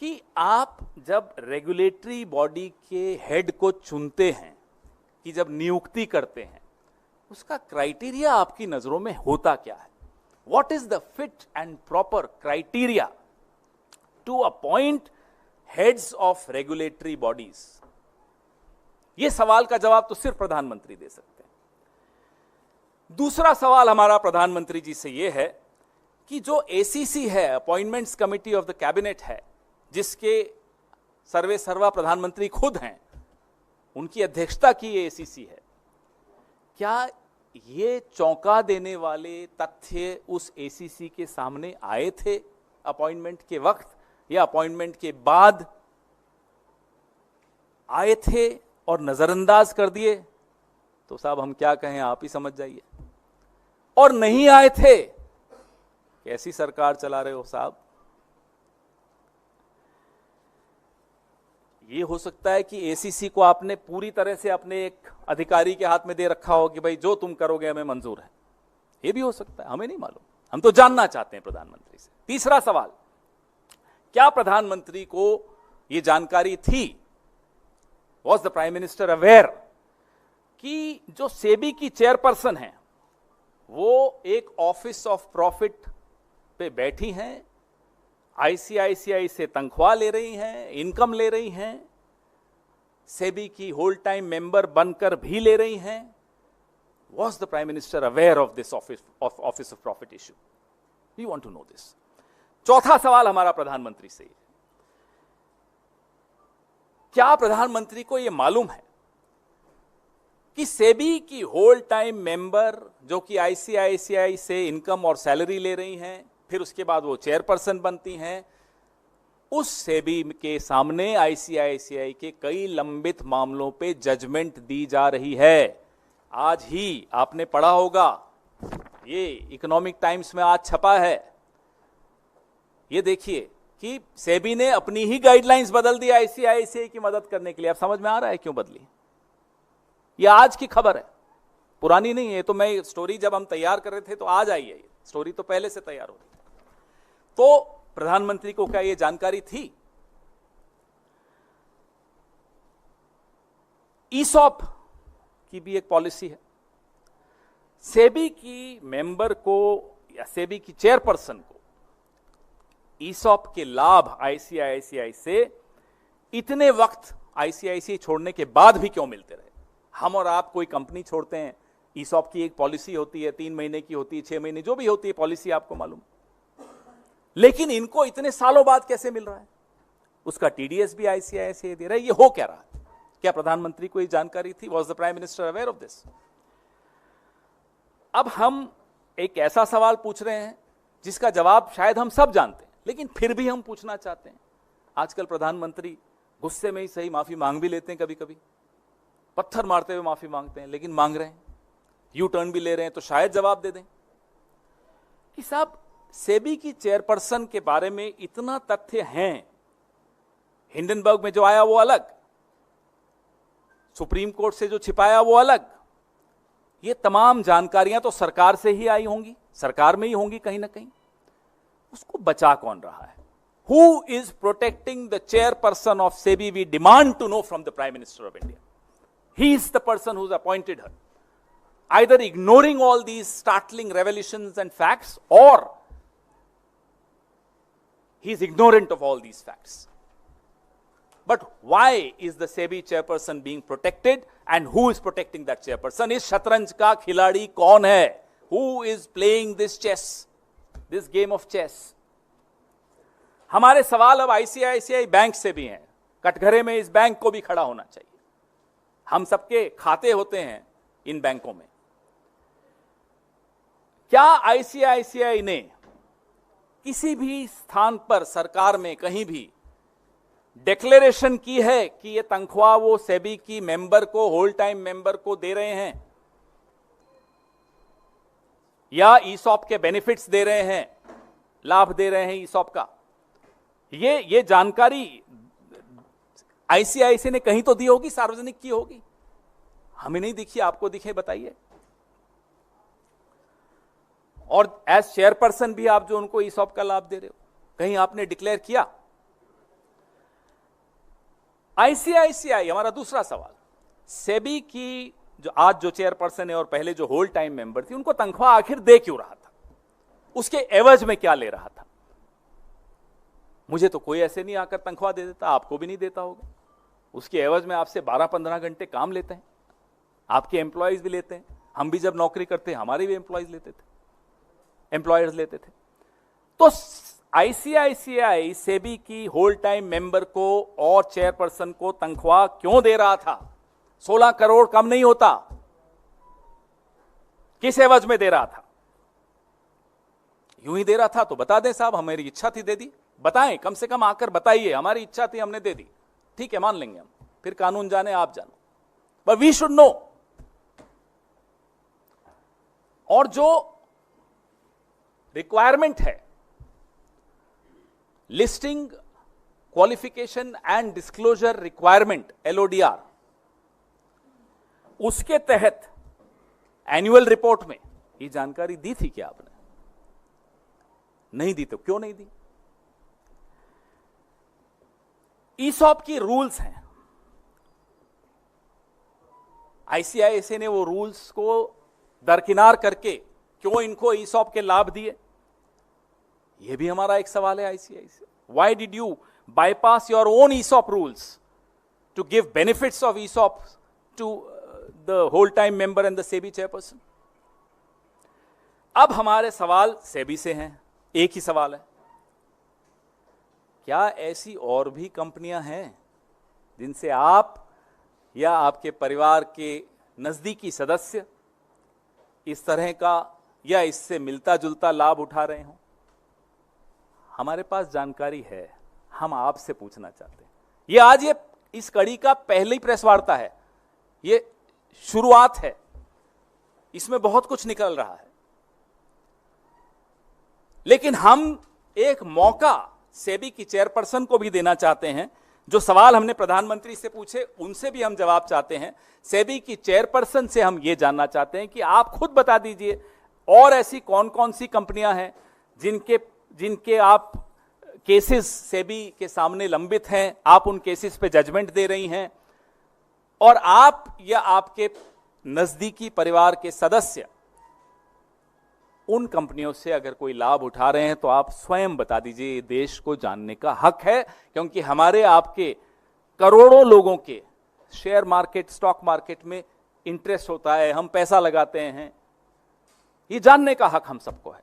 कि आप जब रेगुलेटरी बॉडी के हेड को चुनते हैं, कि जब नियुक्ति करते हैं, उसका क्राइटेरिया आपकी नजरों में होता क्या है? What is the fit and proper criteria to appoint heads of regulatory bodies? यह सवाल का जवाब तो सिर्फ प्रधानमंत्री दे सकते हैं। दूसरा सवाल हमारा प्रधानमंत्री जी से यह है कि जो एसीसी है, appointments committee of the cabinet है, जिसके सर्वे सर्वा प्रधानमंत्री खुद हैं, उनकी अध्यक्षता की ये एसीसी है, क्या ये चौंका देने वाले तथ्य उस एसीसी के सामने आए थे अपॉइंटमेंट के वक्त या अपॉइंटमेंट के बाद आए थे और नजरअंदाज कर दिए? तो साहब हम क्या कहें, आप ही समझ जाइए। और नहीं आए थे, कैसी सरकार चला रहे हो साहब? ये हो सकता है कि एसीसी को आपने पूरी तरह से अपने एक अधिकारी के हाथ में दे रखा हो कि भाई जो तुम करोगे हमें मंजूर है। ये भी हो सकता है, हमें नहीं मालूम, हम तो जानना चाहते हैं प्रधानमंत्री से। तीसरा सवाल, क्या प्रधानमंत्री को यह जानकारी थी, was the prime minister aware, कि जो सेबी की चेयरपर्सन है वो एक ऑफिस ऑफ प्रॉफिट पे बैठी हैं, आईसीआईसीआई से तनख्वाह ले रही हैं, इनकम ले रही हैं, सेबी की होल टाइम मेंबर बनकर भी ले रही हैं? Was the prime minister aware of this office of profit issue? We want to know this. चौथा सवाल हमारा प्रधानमंत्री से, क्या प्रधानमंत्री को यह मालूम है कि सेबी की होल टाइम मेंबर जो कि आईसीआईसीआई से इनकम और सैलरी ले रही हैं, फिर उसके बाद वो चेयरपर्सन बनती हैं, उस सेबी के सामने आईसीआईसीआई के कई लंबित मामलों पे जजमेंट दी जा रही है? आज ही आपने पढ़ा होगा, ये इकोनॉमिक टाइम्स में आज छपा है, ये देखिए कि सेबी ने अपनी ही गाइडलाइंस बदल दी आईसीआईसीआई की मदद करने के लिए। अब समझ में आ रहा है क्यों बदली? ये आज की खबर है, पुरानी नहीं है। तो मैं स्टोरी जब हम तैयार कर रहे थे तो आज आई है, ये स्टोरी तो पहले से तैयार हो रही थी। तो प्रधानमंत्री को क्या यह जानकारी थी? ईसॉप की भी एक पॉलिसी है, सेबी की मेंबर को या सेबी की चेयरपर्सन को ईसॉप के लाभ आईसीआईसीआई से इतने वक्त आईसीआईसीआई छोड़ने के बाद भी क्यों मिलते रहे? हम और आप कोई कंपनी छोड़ते हैं, ईसॉप की एक पॉलिसी होती है, 3 महीने की होती है, 6 महीने, जो भी होती है पॉलिसी, आपको मालूम, लेकिन इनको इतने सालों बाद कैसे मिल रहा है? उसका टीडीएस भी आईसीआईसीआई दे रहा है। ये हो क्या रहा है? क्या प्रधानमंत्री को ये जानकारी थी? Was the prime minister aware of this? अब हम एक ऐसा सवाल पूछ रहे हैं जिसका जवाब शायद हम सब जानते हैं, लेकिन फिर भी हम पूछना चाहते हैं। आजकल प्रधानमंत्री गुस्से में ही सही माफी मांग भी लेते हैं, कभी कभी पत्थर मारते हुए माफी मांगते हैं, लेकिन मांग रहे हैं, यू टर्न भी ले रहे हैं, तो शायद जवाब दे दें कि साहब सेबी की चेयरपर्सन के बारे में इतना तथ्य हैं, हिंडनबर्ग में जो आया वो अलग, सुप्रीम कोर्ट से जो छिपाया वो अलग, ये तमाम जानकारियां तो सरकार से ही आई होंगी, सरकार में ही होंगी कहीं ना कहीं। उसको बचा कौन रहा है? Who is protecting the chairperson of SEBI? We demand to know from the prime minister of India. He is the person who's appointed her, either ignoring all these startling revelations and facts, or he is ignorant of all these facts. But why is the SEBI chairperson being protected, and who is protecting that chairperson? इस शतरंज का खिलाड़ी कौन है? Who is playing this chess, this game of chess? हमारे सवाल अब ICICI bank से भी हैं। कटघरे में इस बैंक को भी खड़ा होना चाहिए। हम सबके खाते होते हैं इन बैंकों में। क्या आईसीआईसीआई ने किसी भी स्थान पर, सरकार में कहीं भी डिक्लेरेशन की है कि ये तनख्वाह वो सेबी की मेंबर को, होल टाइम मेंबर को दे रहे हैं, या ईसॉप के बेनिफिट्स दे रहे हैं, लाभ दे रहे हैं ईसॉप का? ये जानकारी आईसीआईसीआई ने कहीं तो दी होगी, सार्वजनिक की होगी, हमें नहीं दिखी, आपको दिखे, बताइए। और एज चेयरपर्सन भी आप जो उनको ईसॉप का लाभ दे रहे हो, कहीं आपने डिक्लेयर किया? आईसीआईसीआई, हमारा दूसरा सवाल, सेबी की जो चेयरपर्सन है और पहले जो होल टाइम मेंबर थी, उनको तनख्वाह आखिर दे क्यों रहा था? उसके एवज में क्या ले रहा था? मुझे तो कोई ऐसे नहीं आकर तनख्वाह दे देता, आपको भी नहीं देता होगा। उसके एवज में आपसे 12-15 घंटे काम लेते हैं, आपके एम्प्लॉयज भी लेते हैं, हम भी जब नौकरी करते हमारे भी एम्प्लॉयज लेते थे, एम्प्लॉयर्स लेते थे। तो आईसीआईसीआई सेबी की होल टाइम मेंबर को और चेयरपर्सन को तनख्वाह क्यों दे रहा था? 16 करोड़ कम नहीं होता। किस एवज में दे रहा था? यूं ही दे रहा था तो बता दें साहब, हमारी इच्छा थी दे दी, बताएं, कम से कम आकर बताइए हमारी इच्छा थी हमने दे दी, ठीक है मान लेंगे हम, फिर कानून जाने आप जानो, बट वी शुड नो। और जो रिक्वायरमेंट है listing qualification and disclosure requirement LODR, उसके तहत एनुअल रिपोर्ट में ये जानकारी दी थी क्या आपने? नहीं दी तो क्यों नहीं दी? ईसॉप की रूल्स हैं, आईसीआईसीआई ने वो रूल्स को दरकिनार करके क्यों इनको ईसॉप के लाभ दिए? ये भी हमारा एक सवाल है ICICI. Why did you bypass your own ESOP rules to give benefits of ESOP to the whole time member and the SEBI chairperson? अब हमारे सवाल सेबी से हैं, एक ही सवाल है, क्या ऐसी और भी कंपनियां हैं जिनसे आप या आपके परिवार के नजदीकी सदस्य इस तरह का या इससे मिलता जुलता लाभ उठा रहे हो? हमारे पास जानकारी है, हम आपसे पूछना चाहते हैं। ये आज इस कड़ी का पहली प्रेस वार्ता है, ये शुरुआत है, इसमें बहुत कुछ निकल रहा है, लेकिन हम एक मौका सेबी की चेयरपर्सन को भी देना चाहते हैं। जो सवाल हमने प्रधानमंत्री से पूछे उनसे भी हम जवाब चाहते हैं। सेबी की चेयरपर्सन से हम ये जानना चाहते हैं कि आप खुद बता दीजिए और ऐसी कौन कौन सी कंपनियां हैं जिनके आप केसेस सेबी के सामने लंबित हैं, आप उन केसेस पे जजमेंट दे रही हैं, और आप या आपके नजदीकी परिवार के सदस्य उन कंपनियों से अगर कोई लाभ उठा रहे हैं तो आप स्वयं बता दीजिए। देश को जानने का हक है, क्योंकि हमारे आपके करोड़ों लोगों के शेयर मार्केट, स्टॉक मार्केट में इंटरेस्ट होता है, हम पैसा लगाते हैं, ये जानने का हक हम सबको है।